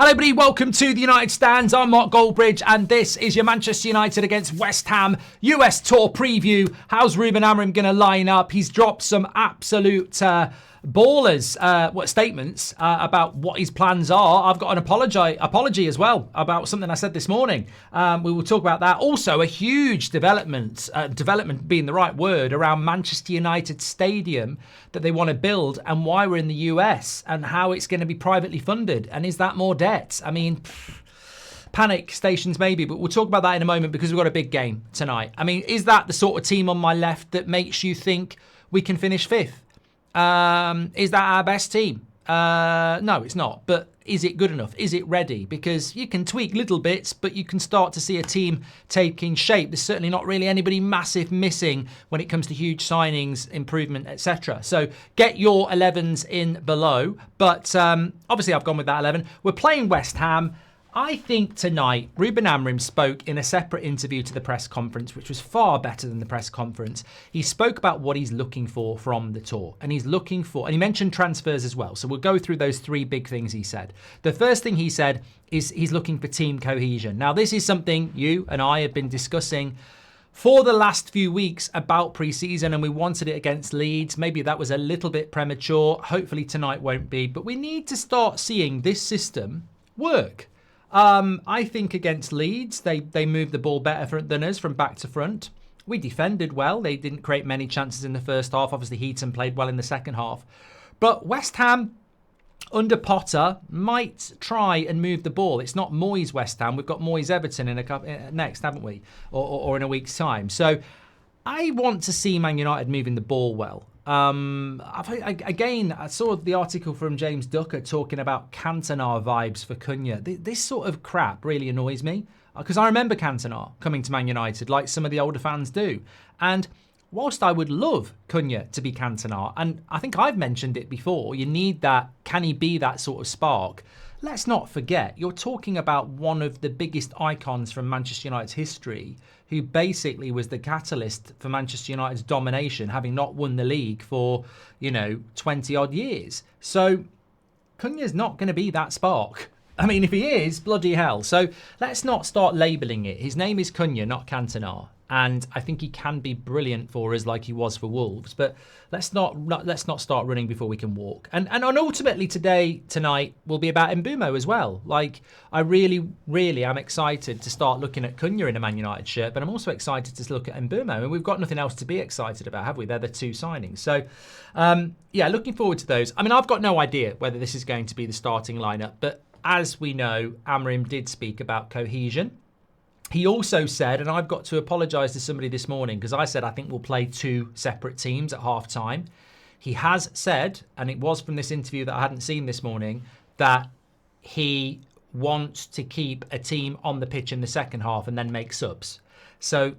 Hello everybody, welcome to the United Stands. I'm Mark Goldbridge and this is your Manchester United against West Ham US Tour preview. How's Ruben Amorim going to line up? He's dropped some absolute ballers statements about what his plans are. I've got an apology as well about something I said this morning. We will talk about that. Also a huge development being the right word, around Manchester United Stadium that they want to build and why we're in the US and how it's going to be privately funded. And is that more debt? I mean, panic stations maybe, but we'll talk about that in a moment because we've got a big game tonight. I mean, is that the sort of team on my left that makes you think we can finish fifth? Is that our best team? No, it's not. But is it good enough? Is it ready? Because you can tweak little bits, but you can start to see a team taking shape. There's certainly not really anybody massive missing when it comes to huge signings, improvement, etc. So get your 11s in below. But obviously I've gone with that 11. We're playing West Ham. I think tonight, Ruben Amorim spoke in a separate interview to the press conference, which was far better than the press conference. He spoke about what he's looking for from the tour. And he mentioned transfers as well. So we'll go through those three big things he said. The first thing he said is he's looking for team cohesion. Now, this is something you and I have been discussing for the last few weeks about pre-season, and we wanted it against Leeds. Maybe that was a little bit premature. Hopefully tonight won't be. But we need to start seeing this system work. I think against Leeds, they moved the ball better than us from back to front. We defended well. They didn't create many chances in the first half. Obviously, Heaton played well in the second half. But West Ham, under Potter, might try and move the ball. It's not Moyes West Ham. We've got Moyes Everton next, haven't we? Or in a week's time. So I want to see Man United moving the ball well. I saw the article from James Ducker talking about Cantona vibes for Cunha. This sort of crap really annoys me because I remember Cantona coming to Man United like some of the older fans do. And whilst I would love Cunha to be Cantona, and I think I've mentioned it before, you need that, can he be that sort of spark? Let's not forget, you're talking about one of the biggest icons from Manchester United's history, who basically was the catalyst for Manchester United's domination, having not won the league for, 20 odd years. So Cunha's not going to be that spark. I mean, if he is, bloody hell. So let's not start labelling it. His name is Cunha, not Cantona. And I think he can be brilliant for us like he was for Wolves. But let's not start running before we can walk. And ultimately tonight will be about Mbeumo as well. Like, I really, really am excited to start looking at Cunha in a Man United shirt. But I'm also excited to look at Mbeumo. And we've got nothing else to be excited about, have we? They're the two signings. So, looking forward to those. I mean, I've got no idea whether this is going to be the starting lineup. But as we know, Amorim did speak about cohesion. He also said, and I've got to apologise to somebody this morning because I said I think we'll play two separate teams at half-time. He has said, and it was from this interview that I hadn't seen this morning, that he wants to keep a team on the pitch in the second half and then make subs. So,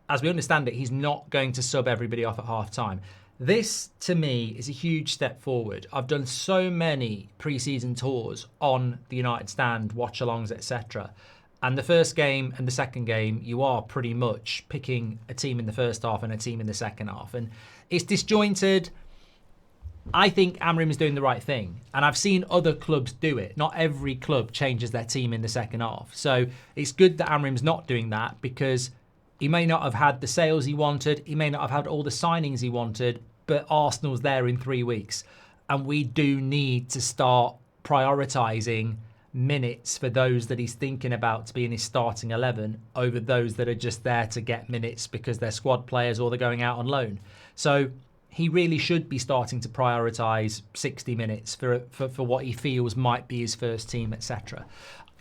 as we understand it, he's not going to sub everybody off at half-time. This, to me, is a huge step forward. I've done so many pre-season tours on the United Stand, watch-alongs, etc., and the first game and the second game, you are pretty much picking a team in the first half and a team in the second half. And it's disjointed. I think Amorim is doing the right thing. And I've seen other clubs do it. Not every club changes their team in the second half. So it's good that Amorim's not doing that because he may not have had the sales he wanted. He may not have had all the signings he wanted. But Arsenal's there in 3 weeks. And we do need to start prioritising minutes for those that he's thinking about to be in his starting 11 over those that are just there to get minutes because they're squad players or they're going out on loan. So he really should be starting to prioritise 60 minutes for what he feels might be his first team, etc.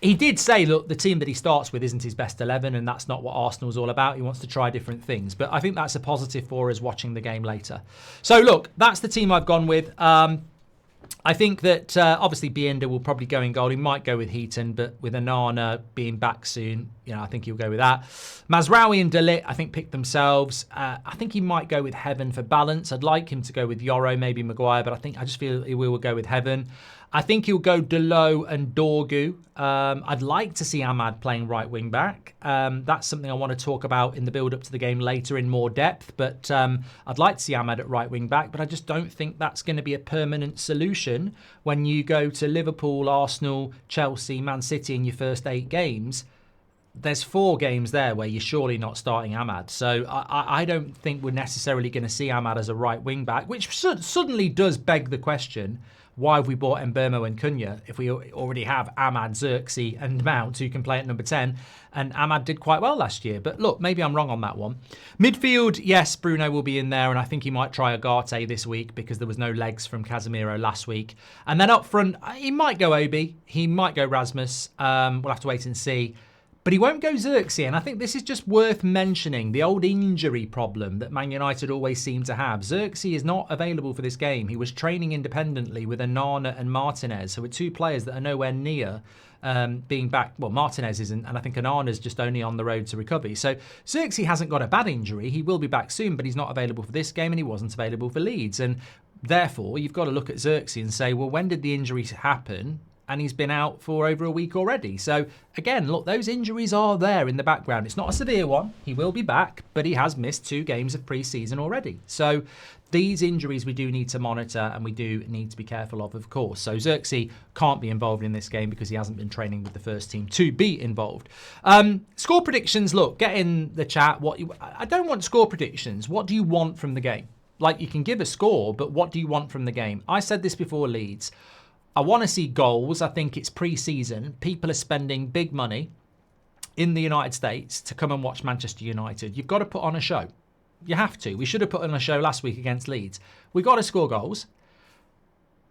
He did say, look, the team that he starts with isn't his best 11 and that's not what Arsenal's all about. He wants to try different things. But I think that's a positive for us watching the game later. So look, that's the team I've gone with. I think that obviously Bienda will probably go in goal. He might go with Heaton, but with Onana being back soon, I think he'll go with that. Mazraoui and De Ligt, I think, pick themselves. I think he might go with Heaven for balance. I'd like him to go with Yoro, maybe Maguire, but I just feel he will go with Heaven. I think he'll go Delo and Dorgu. I'd like to see Ahmad playing right wing back. That's something I want to talk about in the build up to the game later in more depth. But I'd like to see Ahmad at right wing back. But I just don't think that's going to be a permanent solution when you go to Liverpool, Arsenal, Chelsea, Man City in your first 8 games. There's 4 games there where you're surely not starting Ahmad. So I don't think we're necessarily going to see Ahmad as a right wing back, which suddenly does beg the question, why have we bought Mbeumo and Cunha if we already have Ahmad, Xerxes and Mount who can play at number 10? And Ahmad did quite well last year. But look, maybe I'm wrong on that one. Midfield, yes, Bruno will be in there. And I think he might try Agate this week because there was no legs from Casemiro last week. And then up front, he might go Obi. He might go Rasmus. We'll have to wait and see. But he won't go Xerxes, and I think this is just worth mentioning, the old injury problem that Man United always seem to have. Xerxes is not available for this game. He was training independently with Onana and Martinez, who are 2 players that are nowhere near being back. Well, Martinez isn't, and I think Onana's just only on the road to recovery. So Xerxes hasn't got a bad injury. He will be back soon, but he's not available for this game, and he wasn't available for Leeds. And therefore, you've got to look at Xerxes and say, well, when did the injury happen? And he's been out for over a week already. So again, look, those injuries are there in the background. It's not a severe one. He will be back, but he has missed 2 games of pre-season already. So these injuries we do need to monitor and we do need to be careful of course. So Xerxes can't be involved in this game because he hasn't been training with the first team to be involved. Score predictions, look, get in the chat. I don't want score predictions. What do you want from the game? Like, you can give a score, but what do you want from the game? I said this before Leeds. I want to see goals. I think it's pre-season. People are spending big money in the United States to come and watch Manchester United. You've got to put on a show. You have to. We should have put on a show last week against Leeds. We've got to score goals.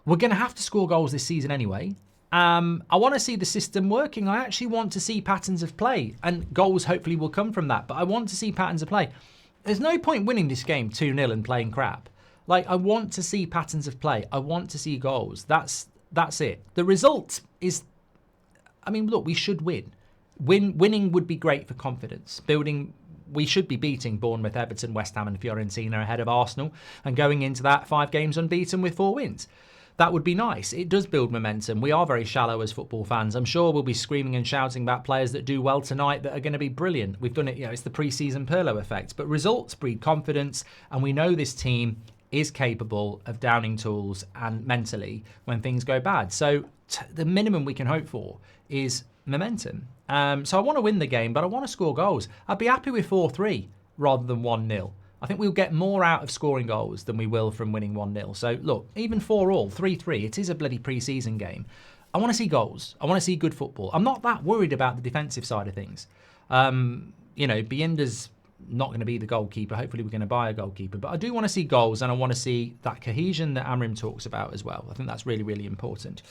We're going to have to score goals this season anyway. I want to see the system working. I actually want to see patterns of play, and goals hopefully will come from that. But I want to see patterns of play. There's no point winning this game 2-0 and playing crap. Like, I want to see patterns of play. I want to see goals. That's it. The result is, I mean, look, we should win. Winning would be great for confidence. We should be beating Bournemouth, Everton, West Ham and Fiorentina ahead of Arsenal and going into that 5 games unbeaten with 4 wins. That would be nice. It does build momentum. We are very shallow as football fans. I'm sure we'll be screaming and shouting about players that do well tonight that are going to be brilliant. We've done it, it's the pre-season Pirlo effect. But results breed confidence, and we know this team is capable of downing tools and mentally when things go bad. So the minimum we can hope for is momentum. So I want to win the game, but I want to score goals. I'd be happy with 4-3 rather than 1-0. I think we'll get more out of scoring goals than we will from winning 1-0. So look, even 4-all, 3-3, it is a bloody pre-season game. I want to see goals. I want to see good football. I'm not that worried about the defensive side of things. Bienda's not going to be the goalkeeper. Hopefully we're going to buy a goalkeeper. But I do want to see goals, and I want to see that cohesion that Amorim talks about as well. I think that's really, really important.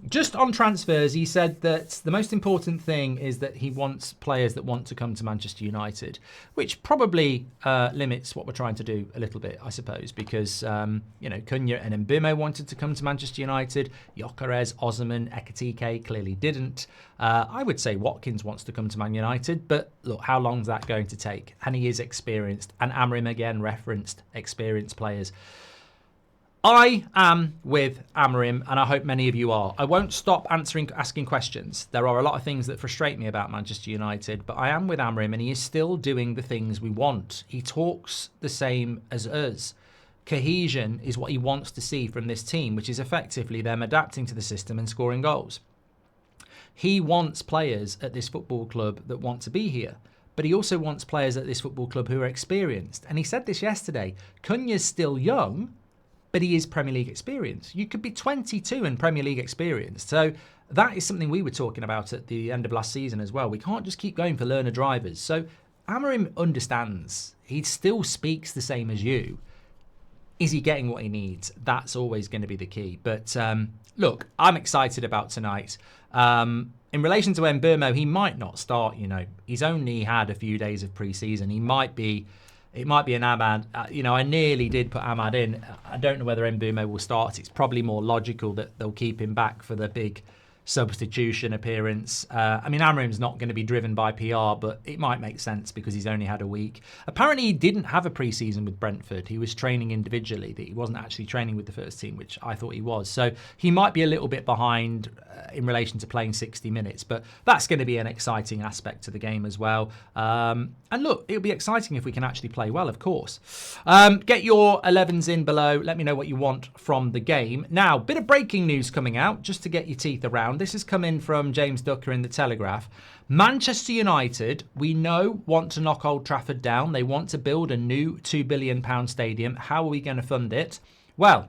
Just on transfers, he said that the most important thing is that he wants players that want to come to Manchester United, which probably limits what we're trying to do a little bit, I suppose, because, Cunha and Mbeumo wanted to come to Manchester United. Gyökeres, Osimhen, Ekitike clearly didn't. I would say Watkins wants to come to Man United, but look, how long is that going to take? And he is experienced. And Amorim again referenced experienced players. I am with Amorim, and I hope many of you are. I won't stop asking questions. There are a lot of things that frustrate me about Manchester United, but I am with Amorim, and he is still doing the things we want. He talks the same as us. Cohesion is what he wants to see from this team, which is effectively them adapting to the system and scoring goals. He wants players at this football club that want to be here. But he also wants players at this football club who are experienced. And he said this yesterday. Cunha's still young, but he is Premier League experienced. You could be 22 and Premier League experienced. So that is something we were talking about at the end of last season as well. We can't just keep going for learner drivers. So Amorim understands. He still speaks the same as you. Is he getting what he needs? That's always going to be the key. But look, I'm excited about tonight. In relation to Mbeumo, he might not start, He's only had a few days of pre-season. It might be an Ahmad. I nearly did put Ahmad in. I don't know whether Mbeumo will start. It's probably more logical that they'll keep him back for the big substitution appearance. I mean, Amorim's not going to be driven by PR, but it might make sense because he's only had a week. Apparently, he didn't have a pre-season with Brentford. He was training individually. He wasn't actually training with the first team, which I thought he was. So he might be a little bit behind in relation to playing 60 minutes, but that's going to be an exciting aspect to the game as well. And look, it'll be exciting if we can actually play well, of course. Get your 11s in below. Let me know what you want from the game. Now, bit of breaking news coming out, just to get your teeth around. This has come in from James Ducker in The Telegraph. Manchester United, we know, want to knock Old Trafford down. They want to build a new £2 billion stadium. How are we going to fund it? Well,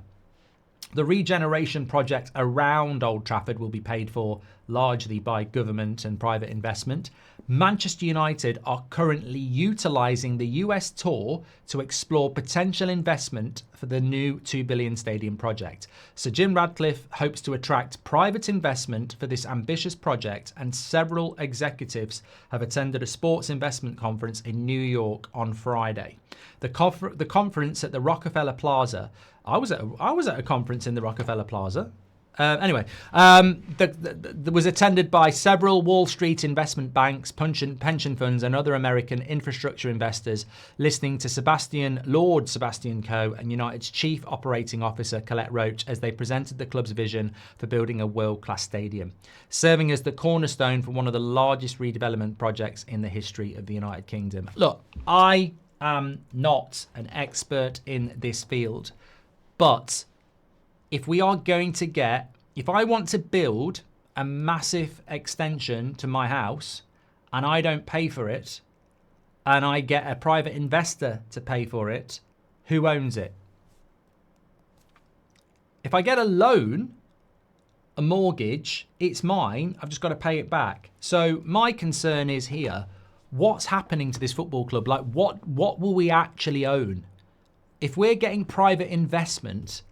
the regeneration project around Old Trafford will be paid for largely by government and private investment. Manchester United are currently utilising the US tour to explore potential investment for the new $2 billion stadium project. Sir Jim Ratcliffe hopes to attract private investment for this ambitious project, and several executives have attended a sports investment conference in New York on Friday. The conference at the Rockefeller Plaza. I was at a conference in the Rockefeller Plaza. Anyway, was attended by several Wall Street investment banks, pension funds, and other American infrastructure investors, listening to Lord Sebastian Coe and United's Chief Operating Officer Colette Roach as they presented the club's vision for building a world-class stadium, serving as the cornerstone for one of the largest redevelopment projects in the history of the United Kingdom. Look, I am not an expert in this field, but if I want to build a massive extension to my house and I don't pay for it and I get a private investor to pay for it, who owns it? If I get a loan, a mortgage, it's mine. I've just got to pay it back. So my concern is here, what's happening to this football club? Like, what will we actually own? If we're getting private investment,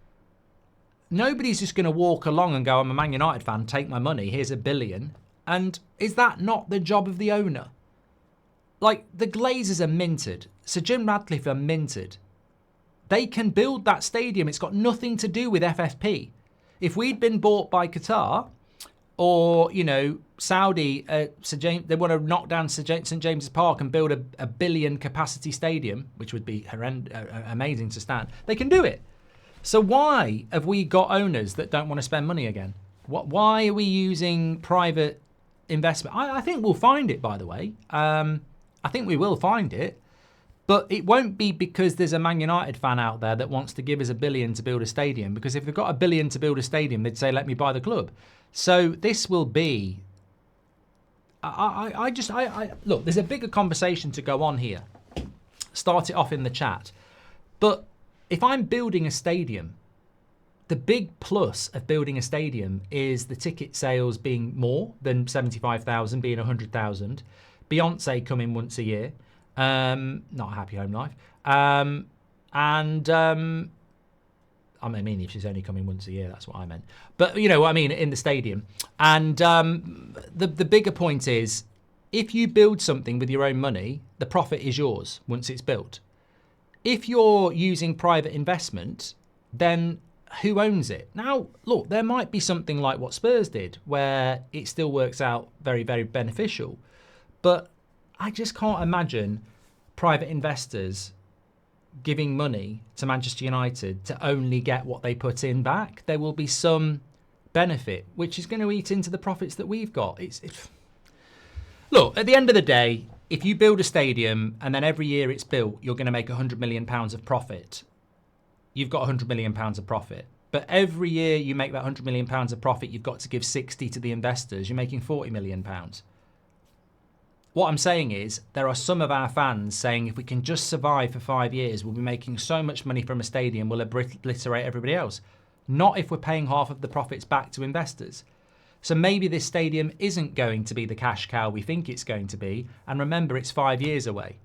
nobody's just going to walk along and go, I'm a Man United fan, take my money, here's $1 billion. And is that not the job of the owner? Like, the Glazers are minted. Sir Jim Ratcliffe are minted. They can build that stadium. It's got nothing to do with FFP. If we'd been bought by Qatar or, Saudi, they want to knock down St James's Park and build a $1 billion capacity stadium, which would be amazing to stand, they can do it. So why have we got owners that don't want to spend money again? Why are we using private investment? I think we'll find it, by the way. I think we will find it. But it won't be because there's a Man United fan out there that wants to give us $1 billion to build a stadium. Because if they've got $1 billion to build a stadium, they'd say, let me buy the club. So this will be... Look, there's a bigger conversation to go on here. Start it off in the chat. But... if I'm building a stadium, the big plus of building a stadium is the ticket sales being more than 75,000, being 100,000. Beyonce coming once a year, not a happy home life. I mean, if she's only coming once a year, that's what I meant. But you know what I mean, in the stadium. And the bigger point is, if you build something with your own money, the profit is yours once it's built. If you're using private investment, then who owns it? Now, look, there might be something like what Spurs did, where it still works out very, very beneficial. But I just can't imagine private investors giving money to Manchester United to only get what they put in back. There will be some benefit, which is going to eat into the profits that we've got. Look, at the end of the day, if you build a stadium and then every year it's built, you're going to make £100 million of profit. You've got £100 million of profit. But every year you make that £100 million of profit, you've got to give 60 to the investors. You're making £40 million. What I'm saying is, there are some of our fans saying if we can just survive for 5 years, we'll be making so much money from a stadium, we'll obliterate everybody else. Not if we're paying half of the profits back to investors. So maybe this stadium isn't going to be the cash cow we think it's going to be. And remember, it's 5 years away.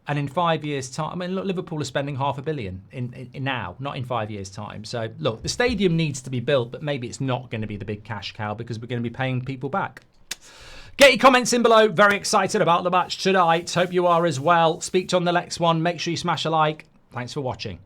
And in 5 years' time, I mean, look, Liverpool are spending £500 million in now, not in 5 years' time. So look, the stadium needs to be built, but maybe it's not going to be the big cash cow because we're going to be paying people back. Get your comments in below. Very excited about the match tonight. Hope you are as well. Speak to you on the next one. Make sure you smash a like. Thanks for watching.